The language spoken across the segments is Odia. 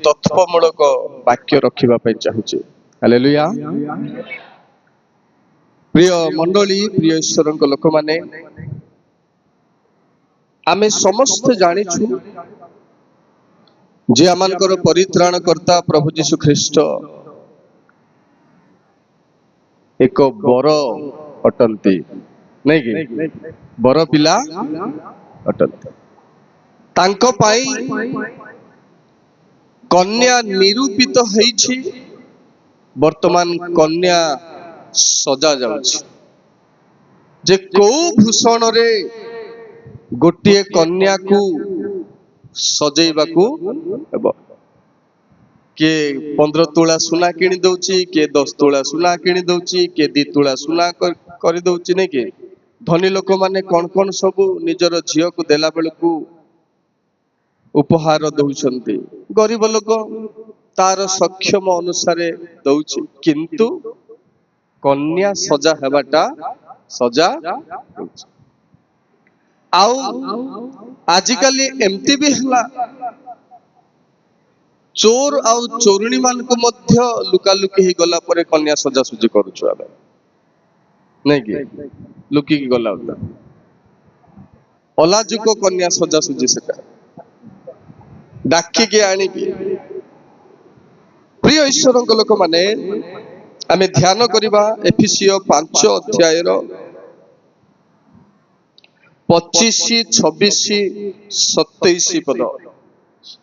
ତତ୍ତ୍ୱମୂଳକ ବାକ୍ୟ ରଖିବା ପାଇଁ ଚାହୁଁଛି। ହାଲେଲୁୟା। ପ୍ରିୟ ମଣ୍ଡଳୀ, ପ୍ରିୟ ଈଶ୍ୱରଙ୍କ ଲୋକମାନେ, ଆମେ ସମସ୍ତେ ଜାଣିଛୁ ଯେ ଆମଙ୍କର ପରିତ୍ରାଣକର୍ତ୍ତା ପ୍ରଭୁ ଯୀଶୁ ଖ୍ରୀଷ୍ଟ ଏକ ବର ଅଟନ୍ତି, ନାଇଁ କି? ବର ପିଲା ଅଟନ୍ତି। ତାଙ୍କ ପାଇଁ କନ୍ୟା ନିରୂପିତ ହେଇଛି। ବର୍ତ୍ତମାନ କନ୍ୟା ସଜା ଯାଉଛି ଯେ କୋଉ ଭୂଷଣରେ ଗୋଟିଏ କନ୍ୟାକୁ ସଜେଇବାକୁ ହେବ। କିଏ 15 ତୋଳା ସୁନା କିଣି ଦଉଛି, କିଏ 10 ତୋଳା ସୁନା କିଣି ଦଉଛି, କିଏ 2 ତୋଳା ସୁନା କରିଦଉଛି, ନାଇଁ କି? ଧନୀ ଲୋକମାନେ କଣ କଣ ସବୁ ନିଜର ଝିଅକୁ ଦେଲା ବେଳକୁ ଉପହାର ଦଉଛନ୍ତି। ଗରିବ ଲୋକ ତାର ସକ୍ଷମ ଅନୁସାରେ ଦଉଛି, କିନ୍ତୁ କନ୍ୟା ସଜା ହେବାଟା ସଜା ହେଉଛି। ଆଉ ଆଜିକାଲି ଏମିତି ବି ହେଲା, ଚୋର ଆଉ ଚୋରୁଣୀ ମାନଙ୍କୁ ମଧ୍ୟ ଲୁକାଲୁକି ହେଇଗଲା ପରେ କନ୍ୟା ସଜାସଜି କରୁଛୁ ଆମେ, ନାଇଁ କି? ଲୁକିକି ଗଲା ଅଲାଜୁକ କନ୍ୟା ସଜାସଜି, ସେଟା ଡାକିକି ଆଣିକି। ପ୍ରିୟ ଈଶ୍ୱରଙ୍କ ଲୋକମାନେ, ଆମେ ଧ୍ୟାନ କରିବା ଏଫେସୀୟ 5 ଅଧ୍ୟାୟର 25, 26, 27 ପଦ।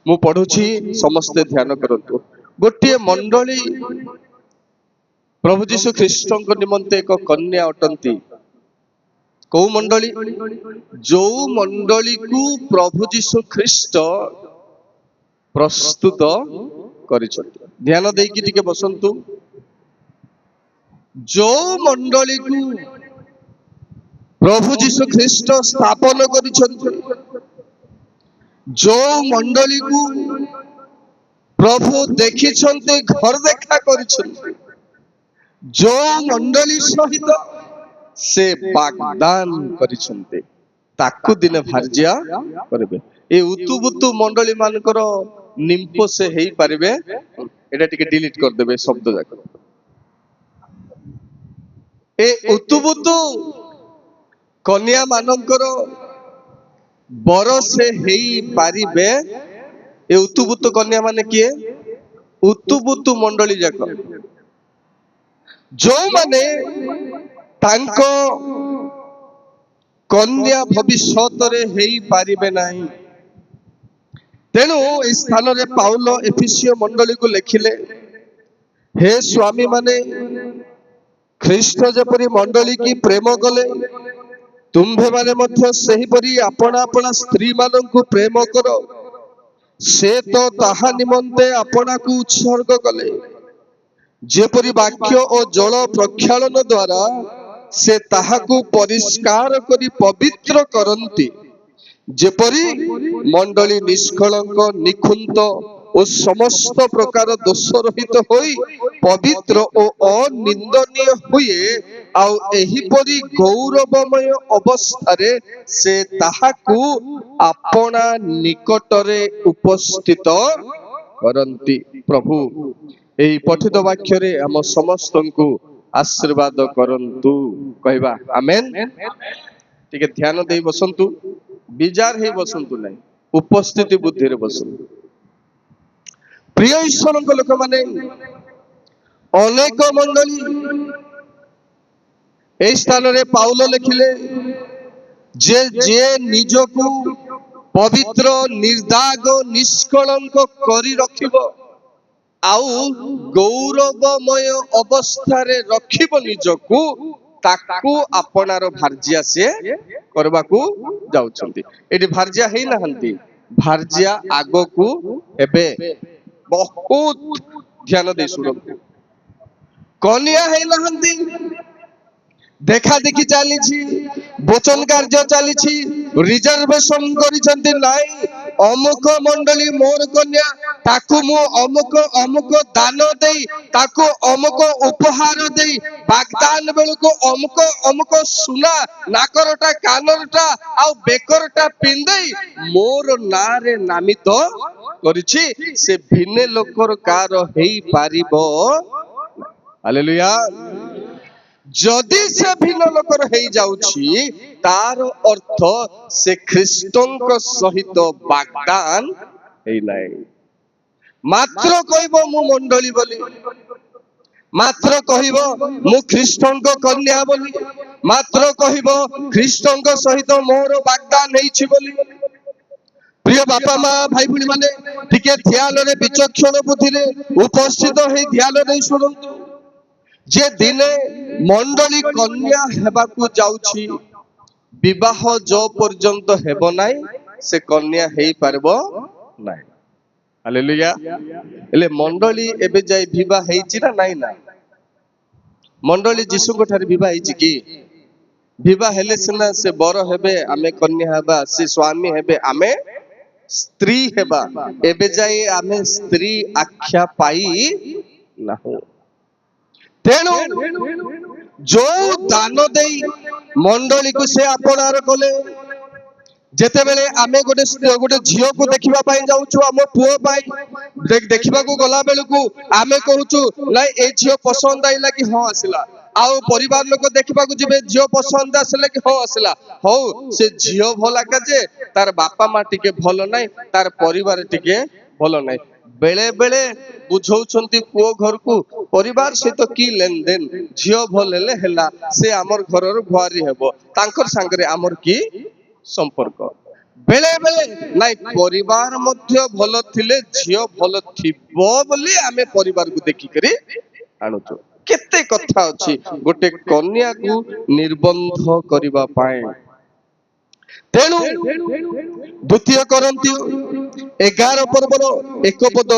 ମୁଁ ପଢୁଛି, ସମସ୍ତେ ଧ୍ୟାନ କରନ୍ତୁ। ଗୋଟିଏ ମଣ୍ଡଳୀ ପ୍ରଭୁ ଯୀଶୁ ଖ୍ରୀଷ୍ଟଙ୍କ ନିମନ୍ତେ ଏକ କନ୍ୟା ଅଟନ୍ତି। କୋଉ ମଣ୍ଡଳୀ? ଯୋଉ ମଣ୍ଡଳୀକୁ ପ୍ରଭୁ ଯୀଶୁ ଖ୍ରୀଷ୍ଟ ପ୍ରସ୍ତୁତ କରିଛନ୍ତି। ଧ୍ୟାନ ଦେଇକି ଟିକେ ବସନ୍ତୁ। ଯୋଉ ମଣ୍ଡଳୀକୁ ପ୍ରଭୁ ଯୀଶୁ ଖ୍ରୀଷ୍ଟ ସ୍ଥାପନ କରିଛନ୍ତି, ଯୋଉ ମଣ୍ଡଳୀକୁ ପ୍ରଭୁ ଦେଖିଛନ୍ତି, ଘର ଦେଖା କରିଛନ୍ତି, ଯୋଉ ମଣ୍ଡଳୀ ସହିତ ସେ ବାଗଦାନ କରିଛନ୍ତି, ତାକୁ ଦିନେ ଭାର୍ଯ୍ୟା କରିବେ। ଏ ଉତୁବୁତୁ ମଣ୍ଡଳୀ ମାନଙ୍କର ନିମ୍ପ ସେ ହେଇପାରିବେ। ଏଟା ଟିକେ ଡିଲିଟ କରିଦେବେ ଶବ୍ଦ ଯାକ। ଏ ଉତୁବୁତୁ କନ୍ୟା ମାନଙ୍କର ବର ସେ ହେଇପାରିବେ। ଏ ଉତୁବୁତୁ କନ୍ୟା ମାନେ କିଏ? ଉତୁବୁତୁ ମଣ୍ଡଳୀ ଯାକ, ଯୋଉମାନେ ତାଙ୍କ କନ୍ୟା ଭବିଷ୍ୟତରେ ହେଇପାରିବେ ନାହିଁ। ତେଣୁ ଏହି ସ୍ଥାନରେ ପାଉଲ ଏଫେସୀୟ ମଣ୍ଡଳୀକୁ ଲେଖିଲେ, ହେ ସ୍ୱାମୀ ମାନେ, ଖ୍ରୀଷ୍ଟ ଯେପରି ମଣ୍ଡଳୀ କି ପ୍ରେମ କଲେ, ତୁମ୍ଭେମାନେ ମଧ୍ୟ ସେହିପରି ଆପଣା ଆପଣା ସ୍ତ୍ରୀ ମାନଙ୍କୁ ପ୍ରେମ କର। ସେ ତ ତାହା ନିମନ୍ତେ ଆପଣାକୁ ଉତ୍ସର୍ଗ କଲେ, ଯେପରି ବାକ୍ୟ ଓ ଜଳ ପ୍ରକ୍ଷାଳନ ଦ୍ୱାରା ସେ ତାହାକୁ ପରିଷ୍କାର କରି ପବିତ୍ର କରନ୍ତି, ଯେପରି ମଣ୍ଡଳୀ ନିଷ୍କଳଙ୍କ, ନିଖୁନ୍ତ ଓ ସମସ୍ତ ପ୍ରକାର ଦୋଷ ରହିତ ହୋଇ ପବିତ୍ର ଓ ଅନିନ୍ଦନୀୟ ହୁଏ। ଆଉ ଏହିପରି ଗୌରବମୟ ଅବସ୍ଥାରେ ସେ ତାହାକୁ ଆପଣା ନିକଟରେ ଉପସ୍ଥିତ କରନ୍ତି। ପ୍ରଭୁ ଏହି ପଠିତ ବାକ୍ୟରେ ଆମ ସମସ୍ତଙ୍କୁ ଆଶୀର୍ବାଦ କରନ୍ତୁ। କହିବା ଆମେନ୍। ଟିକେ ଧ୍ୟାନ ଦେଇ ବସନ୍ତୁ, ବିଜାର ହେଇ ବସନ୍ତୁ ନାହିଁ, ଉପସ୍ଥିତି ବୁଦ୍ଧିରେ ବସନ୍ତୁ। ପ୍ରିୟ ଈଶ୍ୱରଙ୍କ ଲୋକମାନେ, ଅନେକ ମଣ୍ଡଳୀ ଏହି ସ୍ଥାନରେ ପାଉଲ ଲେଖିଲେ ଯେ ଯିଏ ନିଜକୁ ପବିତ୍ର, ନିର୍ଦାଗ, ନିଷ୍କଳଙ୍କ କରି ରଖିବ, ଆଉ ଗୌରବମୟ ଅବସ୍ଥାରେ ରଖିବ ନିଜକୁ, ତାକୁ ଆପଣାର ଭାର୍ଯ୍ୟା ସେ କରିବାକୁ ଯାଉଛନ୍ତି। ଏଠି ଭାର୍ଯ୍ୟା ହେଇନାହାନ୍ତି, ଭାର୍ଯ୍ୟା ଆଗକୁ ହେବେ। ବହୁତ ଧ୍ୟାନ ଦେଇ ଶୁଣନ୍ତୁ। କନ୍ୟା ହେଇନାହାନ୍ତି, দেখা দেখি চালিছি, বচন କାର୍ଯ୍ୟ ଚାଲିଛି, ରିଜର୍ଭେସନ କରିଛନ୍ତି ନାଇଁ ଅମୁକ ମଣ୍ଡଳୀ ମୋର କନ୍ୟା, ତାକୁ ମୁଁ ଅମୁକ ଅମୁକ ଦାନ ଦେଇ, ତାକୁ ଅମୁକ ଉପହାର ଦେଇ, ବାଗଦାନ ବେଳକୁ ଅମୁକ ଅମୁକ ସୁନା ନାକରଟା କାନରଟା ଆଉ ବେକରଟା ପିନ୍ଧେଇ ମୋର ନାଁରେ ନାମିତ କରିଛି। ସେ ଭିନେ ଲୋକର କାର ହେଇପାରିବ। ହାଲେଲୁୟା। ଯଦି ସେ ଭିନ୍ନ ଲୋକର ହେଇଯାଉଛି ତାର ଅର୍ଥ ସେ ଖ୍ରୀଷ୍ଟଙ୍କ ସହିତ ବାଗଦାନ ହେଇନାହିଁ। ମାତ୍ର କହିବ ମୁଁ ମଣ୍ଡଳୀ ବୋଲି, ମାତ୍ର କହିବ ମୁଁ ଖ୍ରୀଷ୍ଟଙ୍କ କନ୍ୟା ବୋଲି, ମାତ୍ର କହିବ ଖ୍ରୀଷ୍ଟଙ୍କ ସହିତ ମୋର ବାଗଦାନ ହେଇଛି ବୋଲି। ପ୍ରିୟ ବାପା ମା ଭାଇ ଭଉଣୀ ମାନେ ଟିକେ ଧ୍ୟାନରେ ବିଚକ୍ଷଣ ବୁଦ୍ଧିରେ ଉପସ୍ଥିତ ହେଇ ଧ୍ୟାନ ଦେଇ ଶୁଣନ୍ତୁ ଯେ ଦିନେ ମଣ୍ଡଳୀ କନ୍ୟା ହେବାକୁ ଯାଉଛି, ବିବାହ ଯୋ ପର୍ଯ୍ୟନ୍ତ ହେବ ନାହିଁ ସେ କନ୍ୟା ହେଇପାରିବ ନାହିଁ। ହାଲେଲୁୟା। ହେଲେ ମଣ୍ଡଳୀ ଏବେ ଯାଇ ବିବାହ ହେଇଛି ନା ନାଇଁ? ନା, ମଣ୍ଡଳୀ ଯୀଶୁଙ୍କ ଠାରେ ବିବାହ ହେଇଛି କି? ବିବାହ ହେଲେ ସିନା ସେ ବର ହେବେ, ଆମେ କନ୍ୟା ହେବା, ସେ ସ୍ୱାମୀ ହେବେ, ଆମେ ସ୍ତ୍ରୀ ହେବା। ଏବେ ଯାଇ ଆମେ ସ୍ତ୍ରୀ ଆଖ୍ୟା ପାଇ ନାହୁଁ। ତେଣୁ ଯୋଉ ଦାନ ଦେଇ ମଣ୍ଡଳୀକୁ ସେ ଆପଣାର କଲେ, ଯେତେବେଳେ ଆମେ ଗୋଟେ ଝିଅକୁ ଦେଖିବା ପାଇଁ ଯାଉଛୁ, ଆମ ପୁଅ ପାଇଁ ଦେଖିବାକୁ ଗଲା ବେଳକୁ ଆମେ କହୁଛୁ ନାଇଁ ଏ ଝିଅ ପସନ୍ଦ ଆଇଲା କି ହଁ ଆସିଲା, ଆଉ ପରିବାର ଲୋକ ଦେଖିବାକୁ ଯିବେ ଝିଅ ପସନ୍ଦ ଆସିଲା କି ହଁ ଆସିଲା, ହଉ ସେ ଝିଅ ଭଲ ଯେ ତାର ବାପା ମା ଟିକେ ଭଲ ନାହିଁ, ତାର ପରିବାର ଟିକେ ଭଲ ନାହିଁ। ବେଳେ ବେଳେ ବୁଝଉଛନ୍ତି ପୁଅ ଘରକୁ ପରିବାର ସହିତ କି ଲେନଦେନ, ଝିଅ ଭଲ ହେଲେ ହେଲା, ସେ ଆମର ଘରର ଭୁଆରୀ ହେବ, ତାଙ୍କର ସାଙ୍ଗରେ ଆମର କି ସମ୍ପର୍କ। ବେଳେ ବେଳେ ନାଇଁ ପରିବାର ମଧ୍ୟ ଭଲ ଥିଲେ ଝିଅ ଭଲ ଥିବ ବୋଲି ଆମେ ପରିବାରକୁ ଦେଖିକରି ଆଣୁଛୁ। କେତେ କଥା ଅଛି ଗୋଟେ କନ୍ୟାକୁ ନିର୍ବନ୍ଧ କରିବା ପାଇଁ। ତେଣୁ ଦ୍ୱିତୀୟ କରନ୍ଥୀ 11 ପର୍ବର 1 ପଦ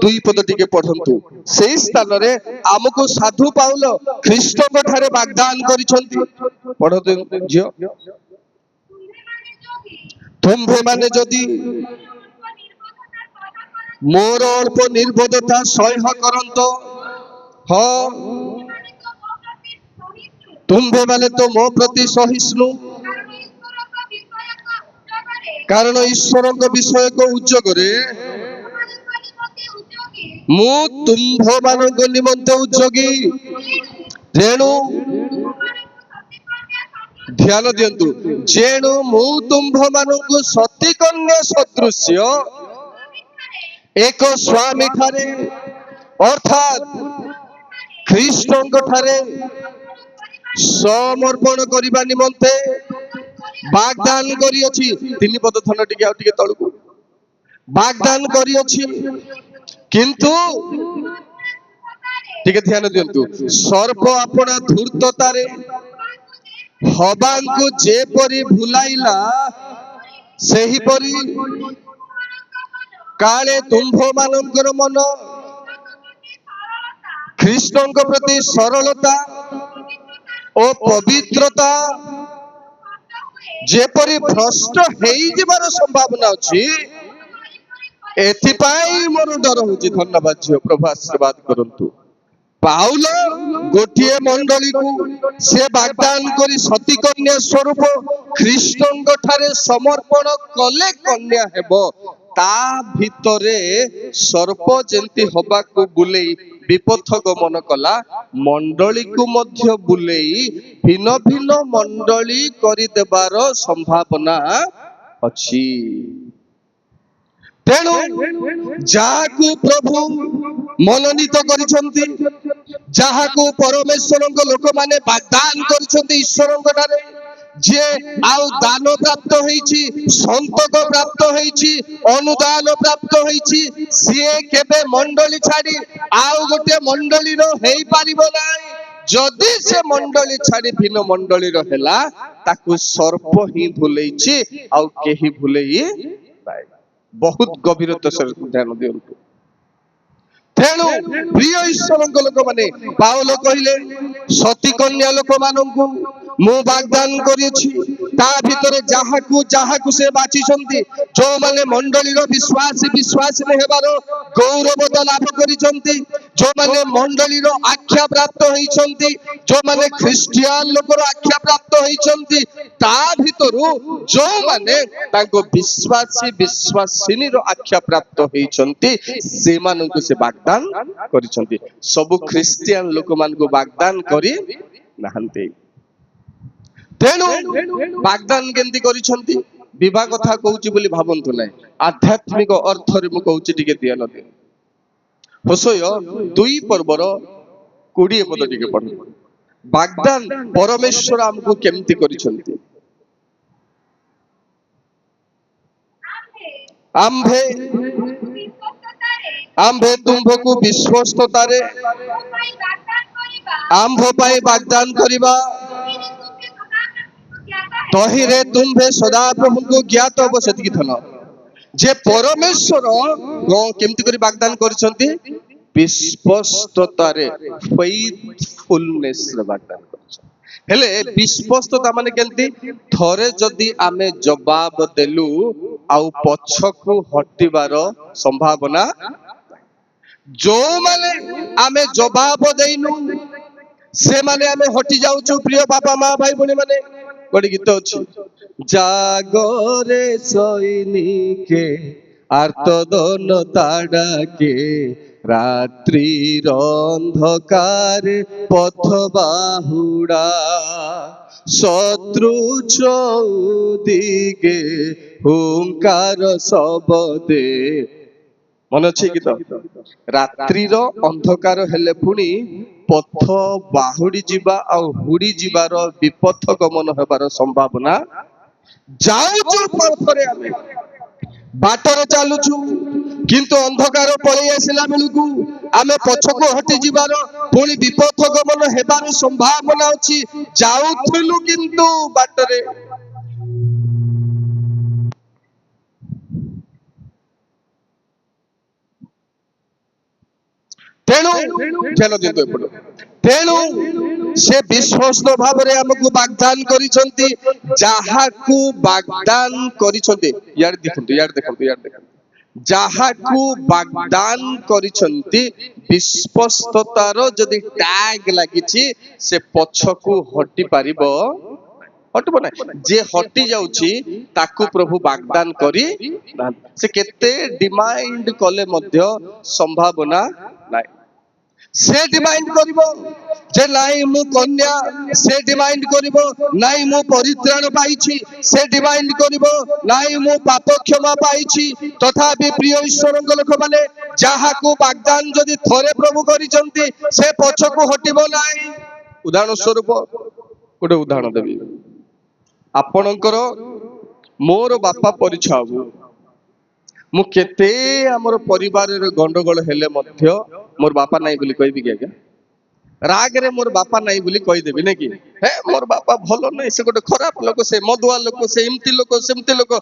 2 ପଦ ଟିକେ ପଢନ୍ତୁ। ସେଇ ସ୍ଥାନରେ ଆମକୁ ସାଧୁ ପାଉଲ ଖ୍ରୀଷ୍ଟଙ୍କ ଠାରେ ବାଗଦାନ କରିଛନ୍ତି। ପଢନ୍ତୁ ଝିଅ। ତୁମ୍ଭେମାନେ ଯଦି ମୋର ଅଳ୍ପ ନିର୍ବୋଧତା ସହ୍ୟ କରନ୍ତ, ହଁ ତୁମ୍ଭେମାନେ ତ ମୋ ପ୍ରତି ସହିଷ୍ଣୁ, କାରଣ ଈଶ୍ୱରଙ୍କ ବିଷୟକ ଉଦ୍ଯୋଗରେ ମୁଁ ତୁମ୍ଭମାନଙ୍କ ନିମନ୍ତେ ଉଦ୍ଯୋଗୀ। ତେଣୁ ଧ୍ୟାନ ଦିଅନ୍ତୁ, ଯେଣୁ ମୁଁ ତୁମ୍ଭମାନଙ୍କୁ ସତୀ କନ୍ୟା ସଦୃଶ୍ୟ ଏକ ସ୍ୱାମୀ ଠାରେ ଅର୍ଥାତ୍ ଖ୍ରୀଷ୍ଟଙ୍କ ଠାରେ ସମର୍ପଣ କରିବା ନିମନ୍ତେ ବାଗଦାନ କରିଅଛି। 3 ପଦ ଧନ ଟିକେ ଆଉ ଟିକେ ତଳକୁ, ବାଗଦାନ କରିଅଛି। କିନ୍ତୁ ଟିକେ ଧ୍ୟାନ ଦିଅନ୍ତୁ, ସର୍ପ ଆପଣା ଧୂର୍ତ୍ତତାରେ ହବାଙ୍କୁ ଯେପରି ଭୁଲାଇଲା ସେହିପରି କାଳେ ତୁମ୍ଭମାନଙ୍କର ମନ ଖ୍ରୀଷ୍ଟଙ୍କ ପ୍ରତି ସରଳତା ଓ ପବିତ୍ରତା ଯେପରି ଭ୍ରଷ୍ଟ ହେଇଯିବାର ସମ୍ଭାବନା ଅଛି, ଏଥିପାଇଁ ମୋର ଡର ହଉଛି। ଧନ୍ୟବାଦ ଝିଅ, ପ୍ରଭୁ ଆଶୀର୍ବାଦ କରନ୍ତୁ। ପାଉଲ ଗୋଟିଏ ମଣ୍ଡଳୀକୁ ସେ ବାଗଦାନ କରି ସତୀ କନ୍ୟା ସ୍ୱରୂପ ଖ୍ରୀଷ୍ଟଙ୍କ ଠାରେ ସମର୍ପଣ କଲେ କନ୍ୟା ହେବ। ତା ଭିତରେ ସର୍ପ ଯେମିତି ହବାକୁ ବୁଲେଇ ବିପଥ ଗମନ କଲା, ମଣ୍ଡଳୀକୁ ମଧ୍ୟ ବୁଲେଇ ଭିନ୍ନ ଭିନ୍ନ ମଣ୍ଡଳୀ କରିଦେବାର ସମ୍ଭାବନା ଅଛି। ତେଣୁ ଯାହାକୁ ପ୍ରଭୁ ମନୋନୀତ କରିଛନ୍ତି, ଯାହାକୁ ପରମେଶ୍ୱରଙ୍କ ଲୋକମାନେ ବାଗଦାନ କରିଛନ୍ତି ଈଶ୍ୱରଙ୍କ ଠାରେ, ଯିଏ ଆଉ ଦାନ ପ୍ରାପ୍ତ ହେଇଛି, ସନ୍ତକ ପ୍ରାପ୍ତ ହେଇଛି, ଅନୁଦାନ ପ୍ରାପ୍ତ ହେଇଛି, ସିଏ କେବେ ମଣ୍ଡଳୀ ଛାଡି ଆଉ ଗୋଟେ ମଣ୍ଡଳୀର ହେଇପାରିବ ନାହିଁ। ଯଦି ସେ ମଣ୍ଡଳୀ ଛାଡି ଭିନ୍ନ ମଣ୍ଡଳୀର ହେଲା, ତାକୁ ସର୍ପ ହିଁ ଭୁଲେଇଛି, ଆଉ କେହି ଭୁଲେଇ ନାହିଁ। ବହୁତ ଗଭୀରତା ସହିତ ଧ୍ୟାନ ଦିଅନ୍ତୁ। ତେଣୁ ପ୍ରିୟ ଈଶ୍ୱରଙ୍କ ଲୋକମାନେ ପାଉଲ କହିଲେ ସତୀ କନ୍ୟା ଲୋକମାନଙ୍କୁ ମୁଁ ବାଗଦାନ କରିଛି ତା ଭିତରେ ଯାହାକୁ ସେ ବାଛିଛନ୍ତି ଯୋଉମାନେ ମଣ୍ଡଳୀର ବିଶ୍ୱାସିନୀ ହେବାର ଗୌରବତ ଲାଭ କରିଛନ୍ତି ଯୋଉମାନେ ମଣ୍ଡଳୀର ଆଖ୍ୟା ପ୍ରାପ୍ତ ହେଇଛନ୍ତି ଯୋଉମାନେ ଖ୍ରୀଷ୍ଟିଆନ ଲୋକର ଆଖ୍ୟା ପ୍ରାପ୍ତ ହେଇଛନ୍ତି ତା ଭିତରୁ ଯୋଉମାନେ ତାଙ୍କ ବିଶ୍ୱାସିନୀର ଆଖ୍ୟା ପ୍ରାପ୍ତ ହେଇଛନ୍ତି ସେମାନଙ୍କୁ ସେ ବାଗଦାନ କରିଛନ୍ତି ସବୁ ଖ୍ରୀଷ୍ଟିଆନ ଲୋକମାନଙ୍କୁ ବାଗଦାନ କରି ନାହାନ୍ତି ତେଣୁ ବାଗଦାନ କେମିତି କରିଛନ୍ତି ବିବାହ କଥା କହୁଛି ବୋଲି ଭାବନ୍ତୁ ନାହିଁ ଆଧ୍ୟାତ୍ମିକ ଅର୍ଥରେ ମୁଁ କହୁଛି ଟିକେ ଧ୍ୟାନ ଦିଅ ହୋଶେୟ 2 ପର୍ବର 20 ପଦ ଟିକେ ପଢନ୍ତୁ ବାଗଦାନ ପରମେଶ୍ୱର ଆମକୁ କେମିତି କରିଛନ୍ତି ଆମ୍ଭେ ତୁମ୍ଭକୁ ବିଶ୍ୱସ୍ତତାରେ ଆମ୍ଭ ପାଇଁ ବାଗଦାନ କରିବା ତହିଁରେ ତୁମ୍ଭେ ସଦାପ୍ରଭୁଙ୍କୁ ଜ୍ଞାତ ହବ ସେତିକି ଧନ ଯେ ପରମେଶ୍ୱର କେମିତି କରି ବାଗଦାନ କରିଛନ୍ତି ବିଶ୍ୱସ୍ତତାରେ ଫେଥଫୁଲନେସ୍ ରେ ବାଗଦାନ କରିଛନ୍ତି ହେଲେ ବିଶ୍ୱସ୍ତତା ମାନେ କେମିତି ଥରେ ଯଦି ଆମେ ଜବାବ ଦେଲୁ ଆଉ ପଛକୁ ହଟିବାର ସମ୍ଭାବନା ଯୋଉମାନେ ଆମେ ଜବାବ ଦେଇନୁ ସେମାନେ ଆମେ ହଟି ଯାଉଛୁ ପ୍ରିୟ ବାପା ମା ଭାଇ ଭଉଣୀ ମାନେ ଗୋଟେ ଗୀତ ଅଛି ଜାଗରେ ସୈନିକେ ଆର୍ତ୍ତଦନ ତାଡାକେ রাত্রির অন্ধকারে পথ বাহুড়া শত্রু চৌদিকে হুঙ্কার শবদে মনে ଅଛି ଗୀତ ରାତ୍ରିର ଅନ୍ଧକାର ହେଲେ ପୁଣି ପଥ ବାହୁଡି ଯିବା ଆଉ ହୁଡି ଯିବାର ବିପଥ ଗମନ ହେବାର ସମ୍ଭାବନା ଯାଉଛୁ ପଥରେ ଆମେ ବାଟରେ ଚାଲୁଛୁ କିନ୍ତୁ ଅନ୍ଧକାର ପଳେଇ ଆସିଲା ବେଳକୁ ଆମେ ପଛକୁ ହଟି ଯିବାର ପୁଣି ବିପଥ ଗମନ ହେବାର ସମ୍ଭାବନା ଅଛି ଯାଉଥିଲୁ କିନ୍ତୁ ବାଟରେ ତେଣୁ ଧ୍ୟାନ ଦିଅନ୍ତୁ ଏପଟେ ତେଣୁ ସେ ବିଶ୍ୱସ୍ତ ଭାବରେ ଆମକୁ ବାଗଦାନ କରିଛନ୍ତି ଯାହାକୁ ବାଗଦାନ କରିଛନ୍ତି ଇଆଡେ ଦେଖନ୍ତୁ ଯାହାକୁ ବାଗଦାନ କରିଛନ୍ତି ବିଶ୍ୱସ୍ତତାର ଯଦି ଟ୍ୟାଗ ଲାଗିଛି ସେ ପଛକୁ ହଟି ପାରିବ ହଟିବ ନାହିଁ ଯିଏ ହଟି ଯାଉଛି ତାକୁ ପ୍ରଭୁ ବାଗଦାନ କରି ସେ କେତେ ଡିମାଣ୍ଡ କଲେ ମଧ୍ୟ ସମ୍ଭାବନା ନାହିଁ ସେ ଡିମାଣ୍ଡ କରିବ ଯେ ନାଇଁ ମୁଁ କନ୍ୟା ସେ ଡିମାଣ୍ଡ କରିବ ନାଇଁ ମୁଁ ପରିତ୍ରାଣ ପାଇଛି ସେ ଡିମାଣ୍ଡ କରିବ ନାଇଁ ମୁଁ ପାପ କ୍ଷମା ପାଇଛି ତଥାପି ପ୍ରିୟ ଈଶ୍ୱରଙ୍କ ଲୋକମାନେ ଯାହାକୁ ବାଗଦାନ ଯଦି ଥରେ ପ୍ରଭୁ କରିଛନ୍ତି ସେ ପଛକୁ ହଟିବ ନାହିଁ ଉଦାହରଣ ସ୍ୱରୂପ ଗୋଟେ ଉଦାହରଣ ଦେବି ଆପଣଙ୍କର ମୋର ବାପା ପରିଛାଉ ମୁଁ କେତେ ଆମର ପରିବାରରେ ଗଣ୍ଡଗୋଳ ହେଲେ ମଧ୍ୟ ମୋର ବାପା ନାହିଁ ବୋଲି କହିବି କି ଆଜ୍ଞା ରାଗରେ ମୋର ବାପା ନାହିଁ ବୋଲି କହିଦେବି ନାଇଁ କି ହେ ମୋର ବାପା ଭଲ ନାହିଁ ସେ ଗୋଟେ ଖରାପ ଲୋକ ସେ ମଦୁଆ ଲୋକ ସେ ଏମିତି ଲୋକ ସେମିତି ଲୋକ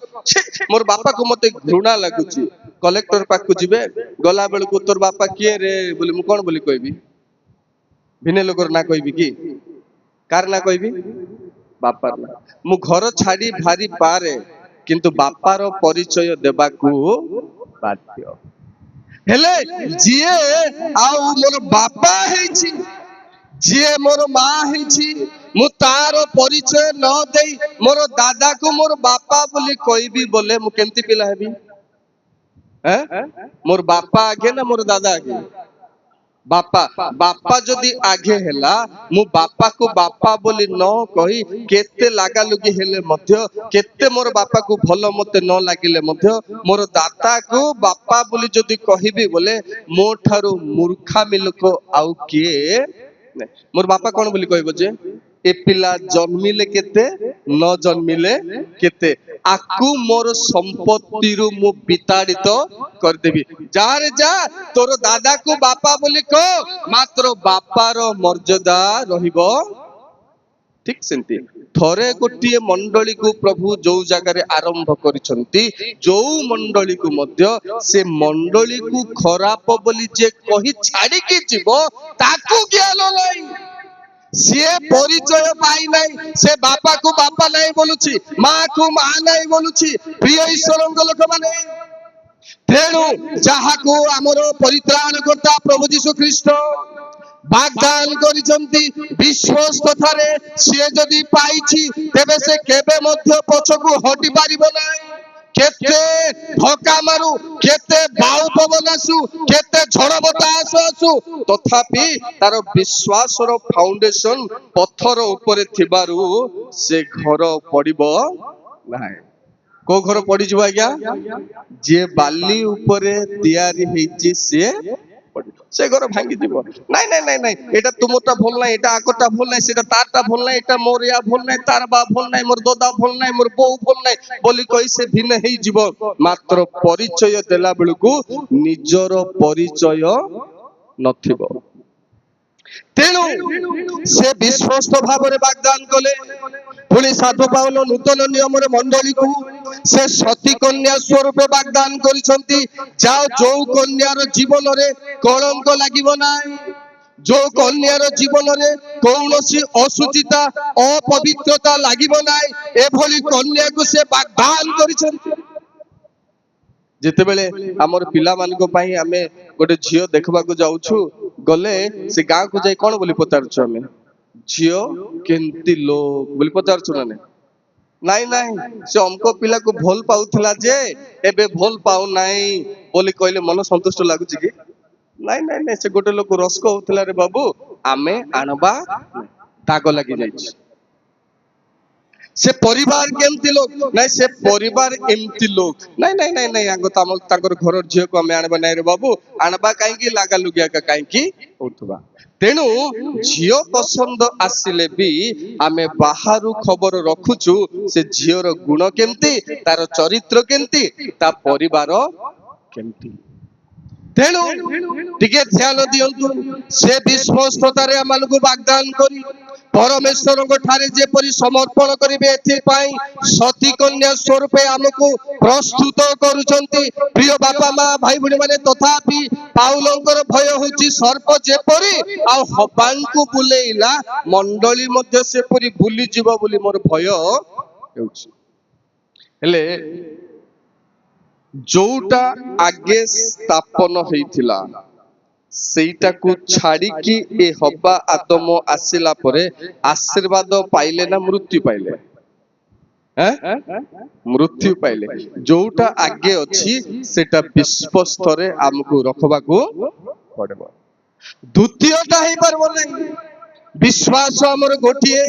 ମୋର ବାପାକୁ ମତେ ଘୃଣା ଲାଗୁଛି କଲେକ୍ଟର ପାଖକୁ ଯିବେ ଗଲା ବେଳକୁ ତୋର ବାପା କିଏ ରେ ବୋଲି ମୁଁ କଣ ବୋଲି କହିବି ଭିନେ ଲୋକର ନା କହିବି କି କାର ନା କହିବି ବାପାର ନା ମୁଁ ଘର ଛାଡି ଭାରି ପାରେ କିନ୍ତୁ ବାପାର ପରିଚୟ ଦେବାକୁ ବାଧ୍ୟ ହେଲେ ଯିଏ ଆଉ ମୋର ବାପା ହେଇଛି ଯିଏ ମୋର ମା ହେଇଛି ମୁଁ ତାର ପରିଚୟ ନ ଦେଇ ମୋର ଦାଦାକୁ ମୋର ବାପା ବୋଲି କହିବି ବୋଲେ ମୁଁ କେମିତି ପିଲା ହେବି ମୋର ବାପା ଆଗେ ନା ମୋର ଦାଦା ଆଗେ ବାପା ଯଦି ଆଗେ ହେଲା ମୁଁ ବାପାକୁ ବାପା ବୋଲି ନ କହି କେତେ ଲାଗାଲୁଗି ହେଲେ ମଧ୍ୟ କେତେ ମୋର ବାପାକୁ ଭଲ ମତେ ନ ଲାଗିଲେ ମଧ୍ୟ ମୋର ଦାଦାକୁ ବାପା ବୋଲି ଯଦି କହିବି ବୋଲେ ମୋ ଠାରୁ ମୂର୍ଖାମୀ ଲୋକ ଆଉ କିଏ ମୋର ବାପା କଣ ବୋଲି କହିବ ଯେ ଏ ପିଲା ଜନ୍ମିଲେ କେତେ ନ ଜନ୍ମିଲେ କେତେ ଆକୁ ମୋର ସମ୍ପତ୍ତିରୁ ମୁଁ ବିତାଡ଼ିତ କରିଦେବି ଯାରେ ଯା ତୋର ଦାଦାକୁ ବାପା ବୋଲି କହ ମାତ୍ର ବାପାର ମର୍ଯ୍ୟାଦା ରହିବ ठीक सेमती थरे गोटे मंडली को प्रभु जो जगह आरंभ करिसंती जो मंडली को मध्य से मंडली को खराब बोली जे कहि छाड़ी के जीवो ताकू ज्ञान नाही से परिचय पाई नाही से बापा को बापा नाही बोलुची मां को मां नाही बोलुची प्रिय ईश्वरଙ୍କ लोक माने तेणु ଯାହାକୁ ଆମର ପରିତ୍ରାଣକର୍ତ୍ତା ପ୍ରଭୁ ଯୀଶୁ ଖ୍ରୀଷ୍ଟ वाग्दान करिसंती विश्वस्तथारे से जदि पाइछि तेबे से केबे मध्य पछकु हटि पारिबो नाही केते धक्का मारू केते बाउ पवन आसु केते झड़ बतास आसु तथापि तार विश्वासर फाउंडेशन पत्थर ऊपर थिबारु से घर पड़िबो नाही को घर पड़ी जिवो आज्ञा जे बाली ऊपर तयारी हेछि से घर भांगी जीव नाई नाई नाई नाई एटा तुमटा भल नाई एटा आकटा भल नाई सेटा तारटा भल नाई एटा मोर या भल नाई तार बा भल नाई मोर दादा भल नाई मोर बो भल नाई बोली कहि से भिन्न हेई जीव मात्र परिचय देला बेलकु निजर परिचय नथिबो तेणु से विश्वस्त भाव वाग्दान कले पुणी साधु पाउल नूतन नियम मंडली को से सती कन्या स्वरूप वाग्दान करिसंती जाओ जो कन्यार जीवन रे कलंक लागिबो नाही जो कन्यार जीवन रे कौनसी असुचिता अपवित्रता लागिबो नाही एभली कन्या को से वाग्दान करिसंती जेते बेले हमर पिला मानको पई हमें गोटे झियो देखबा को जाउछु गले से गांव को जाई कोन बोली पचारछु हमें झियो केंती लोग बोली पचारछु ना नाई नाई से हमको पिला को भल पाउथला जे एबे भल पाउ नाई बोली कहले मन संतुष्ट लागुची कि नाई नाई नाई से गोटे लोक रसको होतला रे बाबू आमे आनबा दाग लागि जाईछि से परिवार केमती लोग नहीं से परिवार एमती लोग नहीं नहीं नहीं नहीं आगो तामल ताकर घर झियो को हमें आनबा नहीं रे बाबू आनबा काई की लागा लुगिया का काई की होतबा तेणु झियो पसंद आसिले भी आमे बाहरु खबर रखुचु से झियोर गुण केमती तार चरित्र केमती ता परिवार केमती तेणु टिके ध्यान दियंतु से विश्वस्ततारे आमानकु वाग्दान करी परमेश्वर ठारे जेपरि समर्पण करिवे एथिपाई सती कन्या स्वरूपे आमको प्रस्तुत करूचंती प्रिय बापा माँ भाई भणी माने तथापि पाउलंकर भय होची सर्प जेपरि आ हबांकु बुलेइला मंडली मध्ये सेपरि बुली जीव बोली मोर भय हेउची हेले जोटा आगे स्थापन हेइथिला सेटा को छाड़ी की ए हब्बा आदम आसिला परे आशीर्वाद पाइले ना मृत्यु पाइले मृत्यु पाइले जोटा आगे अछि सेटा विश्व स्तरे हमको रखबा को पड़बो द्वितीयटा हे परबो नै विश्वास हमर गोटिए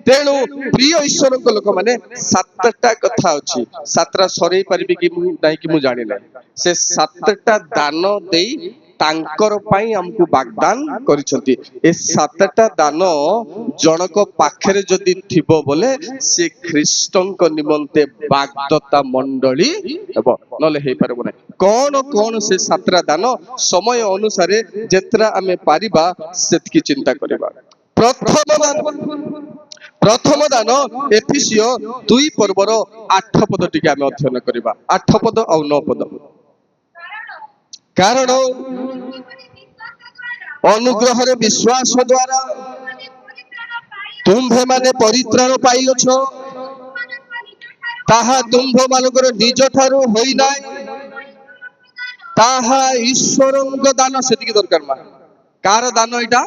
तेणु प्रिय ईश्वर को लोक माने सातटा कथा अछि सातरा सरै परबी कि नाही कि मु जानि नै से सातटा दान देई तांकर पाई हमको वाग्दान करिसंती ए सातटा दान जनक पाखरे जदि थिबो बोले से ख्रीष्टंक निमंते वाग्दत्ता मंडली हेबो नले हे परबो नै कोन कोन से सातटा दान समय अनुसारे जेत्रा हमें पारिबा सेतकी चिंता करबा प्रथम दान एफिसियो 2 पर्वर 8 पद टिके हमें अध्ययन करबा 8 पद और 9 पद कारण अनुग्रह रे विश्वास द्वारा तुम्भे माने परित्राण पाई अछो ताहा तुम्भ मानकर निज ठारू होई नाय ताहा ईश्वरଙ୍କ दान सेतिक दरकार मा कार दान एटा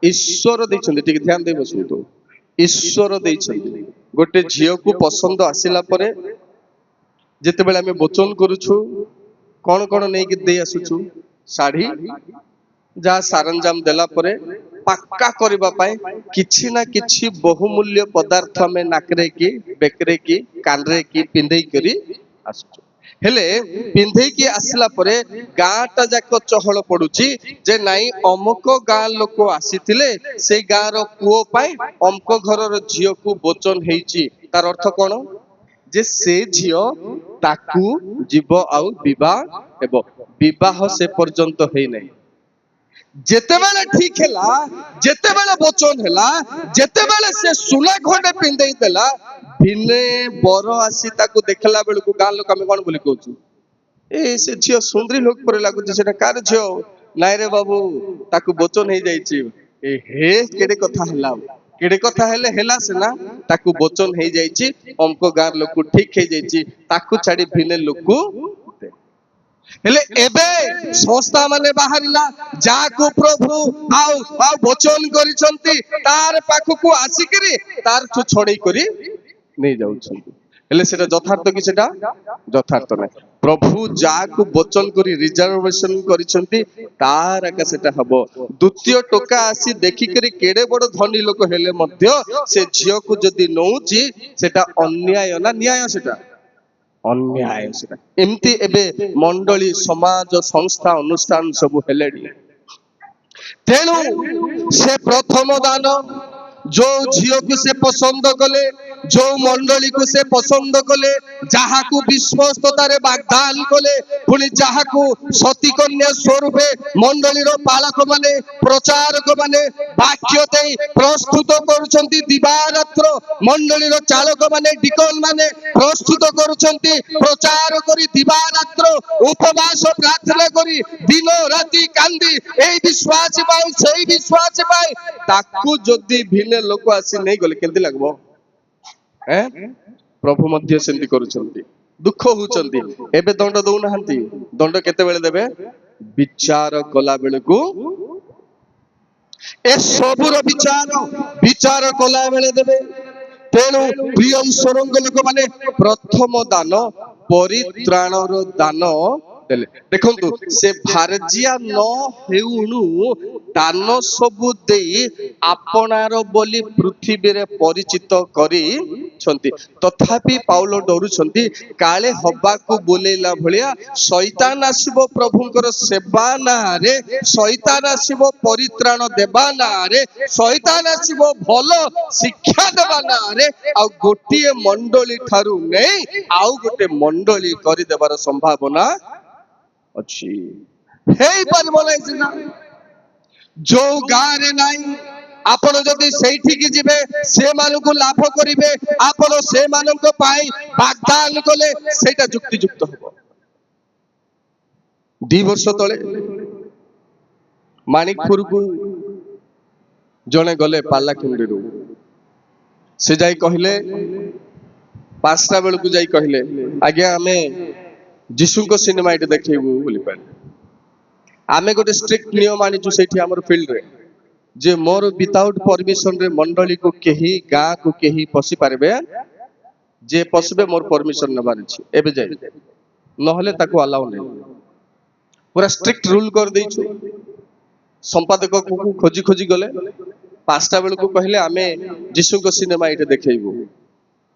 ईश्वर दैछन्ते ठीक ध्यान दे बसु तो ईश्वर दैछन्ते गोटे झियो को पसंद आसिला परे जेते बेला हमें वचन करूछु कौन कौन नहीं कि दे आसुछु साड़ी जा सरंजाम देला परे पक्का करबा पाए किछि ना किछि बहुमूल्य पदार्थ में नाकरे की बेकरे की कानरे की पिंधै करी आसुछु हेले पिंधै की आसला परे गाटा जाक चहल पडुची जे नाही अमक गा लोक आसीथिले से गा रो पुओ पाए अमक घर रो झियो को वचन हेची तार अर्थ कोन जे से झियो ताकू जीव आउ विवाह हेबो विवाह से पर्यंत हेई नै ଯେତେବେଳେ ଠିକ ହେଲା, ଯେତେବେଳେ ବଚନ ହେଲା, ଯେତେବେଳେ ସେ ସୁନା ଖଣ୍ଡେ ପିନ୍ଧେଇ ଦେଲା, ଦିନେ ବର ଆସି ତାକୁ ଦେଖିଲା ବେଳକୁ ଗାଁ ଲୋକ ଆମେ କଣ ବୋଲି କହୁଛୁ, ଏ ସେ ଝିଅ ସୁନ୍ଦରୀ ଲୋକ ପରି ଲାଗୁଛି, ସେଟା କାର ଝିଅ? ନାଇଁ ରେ ବାବୁ, ତାକୁ ବଚନ ହେଇଯାଇଛି। ଏ ହେ କେଡେ କଥା ହେଲା, କେଡେ କଥା ହେଲେ ହେଲା ସିନା, ତାକୁ ବଚନ ହେଇଯାଇଛି, ଅମକ ଗାଁ ଲୋକ ଠିକ ହେଇଯାଇଛି, ତାକୁ ଛାଡି ଭିନେ ଲୋକ। ହେଲେ ଏବେ ସଂସ୍ଥା ମାନେ ବାହାରିଲା, ଯାହାକୁ ପ୍ରଭୁ ଆଉ ଆଉ ବଚନ କରିଛନ୍ତି ତାର ପାଖକୁ ଆସିକିରି ତାରଠୁ ଛଡେଇ କରି ନେଇ ଯାଉଛନ୍ତି। ହେଲେ ସେଟା ଯଥାର୍ଥ କି? ସେଟା ଯଥାର୍ଥ ନାହିଁ। ପ୍ରଭୁ ଯାହାକୁ ବଚନ କରି ରିଜର୍ଭେସନ କରିଛନ୍ତି ତାର ଆକା ସେଟା ହବ। ଦ୍ୱିତୀୟ ଟୋକା ଆସି ଦେଖିକରି କେଡେ ବଡ ଧନୀ ଲୋକ ହେଲେ ମଧ୍ୟ ସେ ଝିଅକୁ ଯଦି ନଉଛି, ସେଟା ଅନ୍ୟାୟ ନା ନ୍ୟାୟ? ସେଟା ଅନ୍ୟାୟ। ସେଟା ଏମିତି ଏବେ ମଣ୍ଡଳୀ, ସମାଜ, ସଂସ୍ଥା, ଅନୁଷ୍ଠାନ ସବୁ ହେଲେଣି। ତେଣୁ ସେ ପ୍ରଥମ ଦାନ ଯୋଉ ଝିଅକୁ ସେ ପସନ୍ଦ କଲେ, ଯୋଉ ମଣ୍ଡଳୀକୁ ସେ ପସନ୍ଦ କଲେ, ଯାହାକୁ ବିଶ୍ୱସ୍ତତାରେ ବାଗଦାନ କଲେ, ପୁଣି ଯାହାକୁ ସତୀ କନ୍ୟା ସ୍ୱରୂପେ ମଣ୍ଡଳୀର ପାଳକ ମାନେ, ପ୍ରଚାରକ ମାନେ ବାକ୍ୟ ଦେଇ ପ୍ରସ୍ତୁତ କରୁଛନ୍ତି, ଦିବାରାତ୍ର ମଣ୍ଡଳୀର ଚାଳକ ମାନେ, ଡିକନ ମାନେ ପ୍ରସ୍ତୁତ କରୁଛନ୍ତି, ପ୍ରଚାର କରି ଦିବାରାତ୍ର ଉପବାସ ପ୍ରାର୍ଥନା କରି ଦିନ ରାତି କାନ୍ଦି ଏଇ ବିଶ୍ୱାସ ପାଇଁ ସେଇ ବିଶ୍ୱାସ ପାଇଁ, ତାକୁ ଯଦି ଭିନେ ଲୋକ ଆସି ନେଇ ଗଲେ କେମିତି ଲାଗିବ? ପ୍ରଭୁ ମଧ୍ୟ ସେମିତି କରୁଛନ୍ତି, ଦୁଃଖ ହଉଛନ୍ତି। ଏବେ ଦଣ୍ଡ ଦଉନାହାନ୍ତି, ଦଣ୍ଡ କେତେବେଳେ ଦେବେ? ବିଚାର କଲା ବେଳକୁ। ଏ ସବୁର ବିଚାର କଲା ବେଳେ ଦେବେ। ତେଣୁ ପ୍ରିୟ ଈଶ୍ୱରଙ୍କ ଲୋକମାନେ, ପ୍ରଥମ ଦାନ ପରିତ୍ରାଣର ଦାନ ଦେଲେ। ଦେଖନ୍ତୁ, ସେ ଭାରଜିଆ ନ ହେଉଣୁ ଦାନ ସବୁ ଦେଇ ଆପଣାର ବୋଲି ପୃଥିବୀରେ ପରିଚିତ କରିଛନ୍ତି। ତଥାପି ପାଉଲ ଡରୁଛନ୍ତି, କାଳେ ହବାକୁ ବୁଲେଇଲା ଭଳିଆ ଶୈତାନ ଆସିବ ପ୍ରଭୁଙ୍କର ସେବା ନାଁରେ, ଶୈତାନ ଆସିବ ପରିତ୍ରାଣ ଦେବା ନାଁରେ, ଶୈତାନ ଆସିବ ଭଲ ଶିକ୍ଷା ଦେବା ନାଁରେ, ଆଉ ଗୋଟିଏ ମଣ୍ଡଳୀ ଠାରୁ ନେଇ ଆଉ ଗୋଟେ ମଣ୍ଡଳୀ କରିଦେବାର ସମ୍ଭାବନା ଅଛି। ହେଇପାରିବ ନାହିଁ ସିନା, ଯୋଉ ଗାଁରେ ନାହିଁ ଆପଣ ଯଦି ସେଇଠିକି ଯିବେ, ସେମାନଙ୍କୁ ଲାଭ କରିବେ, ଆପଣ ସେମାନଙ୍କ ପାଇଁ ବାଗଦାନ କଲେ ସେଇଟା ଯୁକ୍ତିଯୁକ୍ତ ହବ। 2 ବର୍ଷ ତଳେ ମାଣିକପୁରକୁ ଜଣେ ଗଲେ ପାଲାଖେମୁଣ୍ଡିରୁ। ସେ ଯାଇ କହିଲେ, 5ଟା ବେଳକୁ ଯାଇ କହିଲେ, ଆଜ୍ଞା ଆମେ ଯୀଶୁଙ୍କ ସିନେମା ଏଠି ଦେଖେଇବୁ ବୋଲି କହିଲେ। ଆମେ ଗୋଟେ ଷ୍ଟ୍ରିକ୍ଟ ନିୟମ ଆଣିଛୁ ସେଇଠି ଆମର ଫିଲ୍ଡରେ, ଯେ ମୋର ୱିଥାଉଟ୍ ପରମିଶନରେ ମଣ୍ଡଳୀକୁ କେହି, ଗାଁକୁ କେହି ପଶି ପାରିବେ, ଯେ ପଶିବେ ମୋର ପରମିଶନ ନେବାର ଅଛି ଏବେ ଯାଇ, ନହେଲେ ତାକୁ ଆଲାଉ ନାହିଁ। ପୁରା ଷ୍ଟ୍ରିକ୍ଟ ରୁଲ କରିଦେଇଛୁ। ସମ୍ପାଦକକୁ ଖୋଜି ଖୋଜି ଗଲେ, 5ଟା ବେଳକୁ କହିଲେ ଆମେ ଯୀଶୁଙ୍କ ସିନେମା ଏଠି ଦେଖେଇବୁ।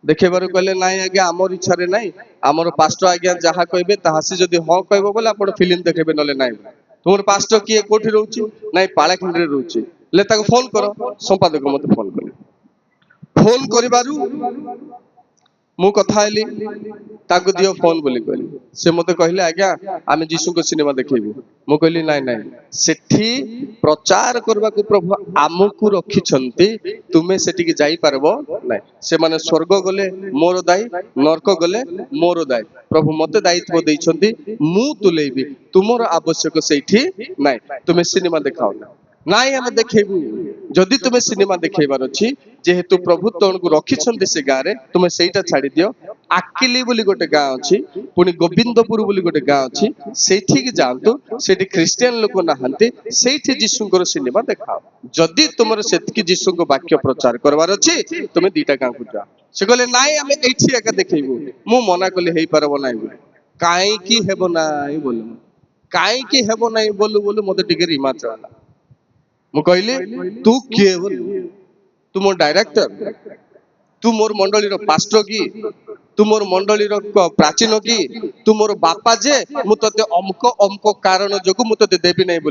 ଦେଖେଇବାରୁ କହିଲେ, ନାଇଁ ଆଜ୍ଞା ଆମର ଇଚ୍ଛାରେ ନାହିଁ, ଆମର ପାଷ୍ଟର ଆଜ୍ଞା ଯାହା କହିବେ ତାହା, ସେ ଯଦି ହଁ କହିବ ବୋଲେ ଆପଣ ଫିଲ୍ମ ଦେଖେଇବେ, ନହେଲେ ନାହିଁ। ତୁମର ପାଷ୍ଟର କିଏ, କୋଉଠି ରହୁଛି? ନାଇଁ ପାଳାଖେମୁଣ୍ଡିରେ ରହୁଛି। ହେଲେ ତାକୁ ଫୋନ କର। ସମ୍ପାଦକ ମତେ ଫୋନ କଲେ। ଫୋନ କରିବାରୁ ମୁଁ କଥା ହେଲି, ତାକୁ ଦିଅ ଫୋନ ବୋଲି କହିଲି। ସେ ମତେ କହିଲେ, ଆଜ୍ଞା ଆମେ ଯୀଶୁଙ୍କ ସିନେମା ଦେଖେଇବୁ। ମୁଁ କହିଲି ନାଇଁ ନାଇଁ, ସେଠି ପ୍ରଚାର କରିବାକୁ ପ୍ରଭୁ ଆମକୁ ରଖିଛନ୍ତି, ତୁମେ ସେଠିକି ଯାଇପାରିବ ନାଇଁ। ସେମାନେ ସ୍ୱର୍ଗ ଗଲେ ମୋର ଦାୟୀ, ନର୍କ ଗଲେ ମୋର ଦାୟୀ। ପ୍ରଭୁ ମତେ ଦାୟିତ୍ୱ ଦେଇଛନ୍ତି, ମୁଁ ତୁଲେଇବି, ତୁମର ଆବଶ୍ୟକ ସେଇଠି ନାଇଁ, ତୁମେ ସିନେମା ଦେଖାଅ ନା। ନାଇଁ ଆମେ ଦେଖେଇବୁ। ଯଦି ତୁମେ ସିନେମା ଦେଖେଇବାର ଅଛି, ଯେହେତୁ ପ୍ରଭୁ ତମକୁ ରଖିଛନ୍ତି ସେ ଗାଁରେ, ତୁମେ ସେଇଟା ଛାଡି ଦିଅ। ଆକିଲି ବୋଲି ଗୋଟେ ଗାଁ ଅଛି, ପୁଣି ଗୋବିନ୍ଦପୁର ବୋଲି ଗୋଟେ ଗାଁ ଅଛି, ସେଇଠିକି ଯାଆନ୍ତୁ। ସେଠି ଖ୍ରୀଷ୍ଟିଆନ ଲୋକ ନାହାନ୍ତି, ସେଇଠି ଯୀଶୁଙ୍କର ସିନେମା ଦେଖାଅ। ଯଦି ତୁମର ସେତିକି ଯୀଶୁଙ୍କ ବାକ୍ୟ ପ୍ରଚାର କରିବାର ଅଛି, ତୁମେ 2ଟା ଗାଁକୁ ଯାଅ। ସେ କହିଲେ ନାଇଁ ଆମେ ଏଇଠି ଏକା ଦେଖେଇବୁ। ମୁଁ ମନା କଲି, ହେଇପାରିବ ନାହିଁ ବୋଲି। କାହିଁକି ହେବ ନାହିଁ ବୋଲ, କାହିଁକି ହେବ ନାହିଁ ବୋଲୁ ବୋଲୁ ମତେ ଟିକେ ରିମା ଚଳିଲା। ମୁଁ କହିଲି, ତୁ କିଏ ବୋଲୁ? ତୁ ମୋ ଡାଇରେକ୍ଟର? ତୁ ମୋର ମଣ୍ଡଳୀର ପାଷ୍ଟର କି? ତୁ ମୋର ମଣ୍ଡଳୀର ପ୍ରାଚୀନ କି? ତୁ ମୋର ବାପା ଯେ ମୁଁ ତତେ ଅମକ ଅମକ କାରଣ ଯୋଗୁ ମୁଁ ତତେ ଦେବି ନାହିଁ ବୋଲି